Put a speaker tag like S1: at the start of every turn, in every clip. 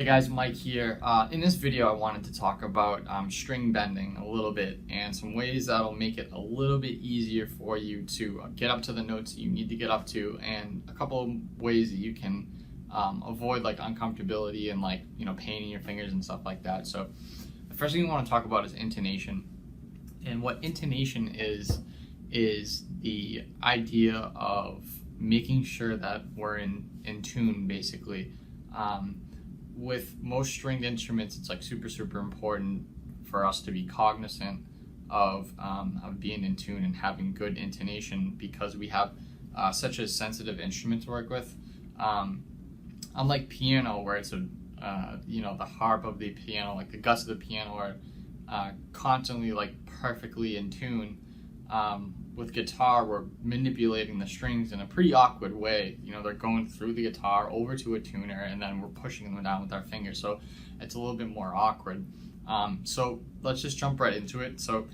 S1: Hey guys, Mike here. In this video I wanted to talk about string bending a little bit and some ways that'll make it a little bit easier for you to get up to the notes that you need to get up to, and a couple of ways that you can avoid like uncomfortability and pain in your fingers and stuff like that. So the first thing I want to talk about is intonation. And what intonation is the idea of making sure that we're in tune, basically. With most stringed instruments, it's like super important for us to be cognizant of being in tune and having good intonation, because we have such a sensitive instrument to work with. Unlike piano, where it's the harp of the piano, like the guts of the piano, are constantly like perfectly in tune. With guitar, we're manipulating the strings in a pretty awkward way. They're going through the guitar over to a tuner, and then we're pushing them down with our fingers. So it's a little bit more awkward. So let's just jump right into it. So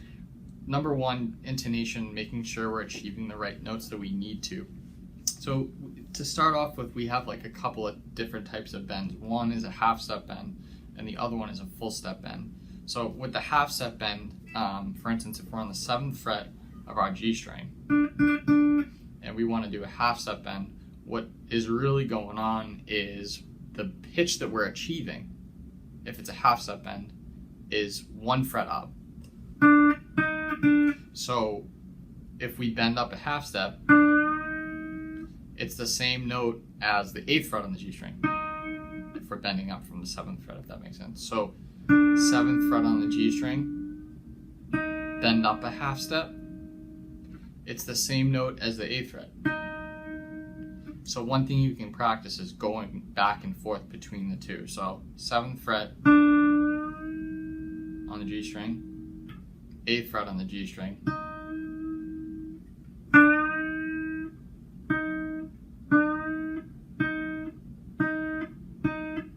S1: number one, intonation, making sure we're achieving the right notes that we need to. So to start off with, we have like a couple of different types of bends. One is a half step bend, and the other one is a full step bend. So with the half step bend, for instance, if we're on the 7th fret of our G string and we want to do a half step bend, what is really going on is the pitch that we're achieving, if it's a half step bend, is 1 fret up. So if we bend up a half step, it's the same note as the 8th fret on the G string if we're bending up from the 7th fret, if that makes sense. So 7th fret on the G string, bend up a half step, it's the same note as the 8th fret. So one thing you can practice is going back and forth between the two. So 7th fret on the G string, 8th fret on the G string,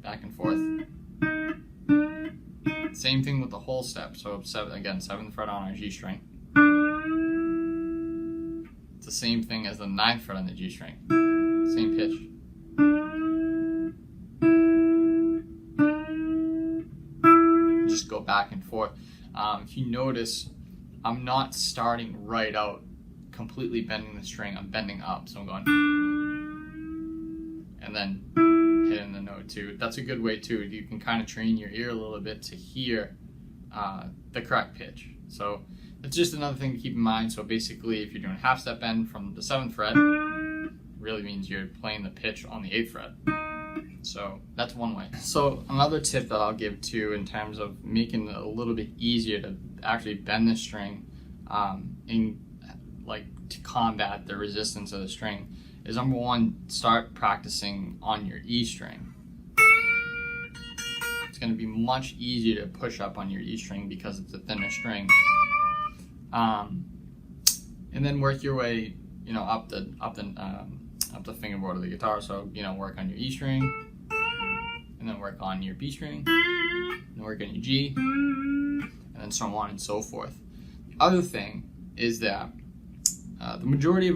S1: back and forth. Same thing with the whole step. So again, 7th fret on our G string. It's the same thing as the 9th fret on the G string. Same pitch. Just go back and forth. If you notice, I'm not starting right out completely bending the string. I'm bending up. So I'm going and then hitting the note too. That's a good way too. You can kind of train your ear a little bit to hear the correct pitch. So it's just another thing to keep in mind. So basically, if you're doing a half step bend from the 7th fret, it really means you're playing the pitch on the 8th fret. So that's one way. So another tip that I'll give too, in terms of making it a little bit easier to actually bend the string, to combat the resistance of the string, is number one, start practicing on your E string. It's going to be much easier to push up on your E string because it's a thinner string. And then work your way, up the fingerboard of the guitar. So work on your E string, and then work on your B string, and work on your G, and then so on and so forth. The other thing is that the majority of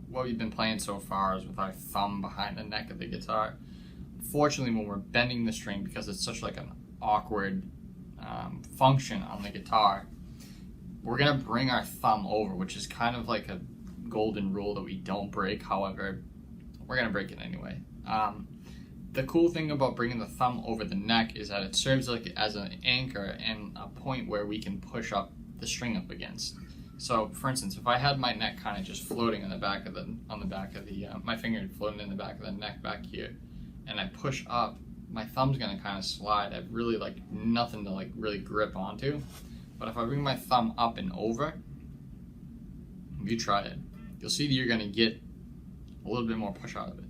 S1: what we've been playing so far is with our thumb behind the neck of the guitar. Unfortunately, when we're bending the string, because it's such like an awkward function on the guitar, we're gonna bring our thumb over, which is kind of like a golden rule that we don't break. However, we're gonna break it anyway. The cool thing about bringing the thumb over the neck is that it serves like as an anchor and a point where we can push up the string up against. So, for instance, if I had my neck kind of just floating on the back of my finger floating in the back of the neck back here, and I push up, my thumb's gonna kind of slide. I have really nothing to really grip onto. But if I bring my thumb up and over, if you try it, you'll see that you're gonna get a little bit more push out of it,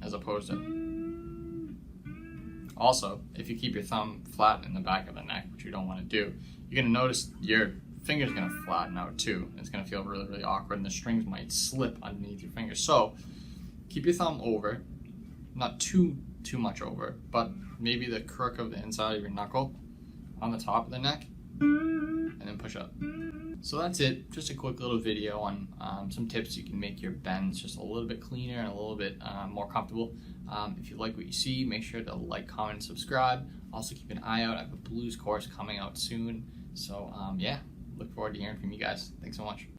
S1: as opposed to. Also, if you keep your thumb flat in the back of the neck, which you don't want to do, you're gonna notice your finger's gonna flatten out too. It's gonna feel really awkward, and the strings might slip underneath your fingers. So keep your thumb over, not too much over, but maybe the crook of the inside of your knuckle on the top of the neck, and then push up. So that's it, just a quick little video on some tips you can make your bends just a little bit cleaner and a little bit more comfortable. If you like what you see, make sure to like, comment, and subscribe. Also keep an eye out. I have a blues course coming out soon. So yeah, look forward to hearing from you guys. Thanks so much.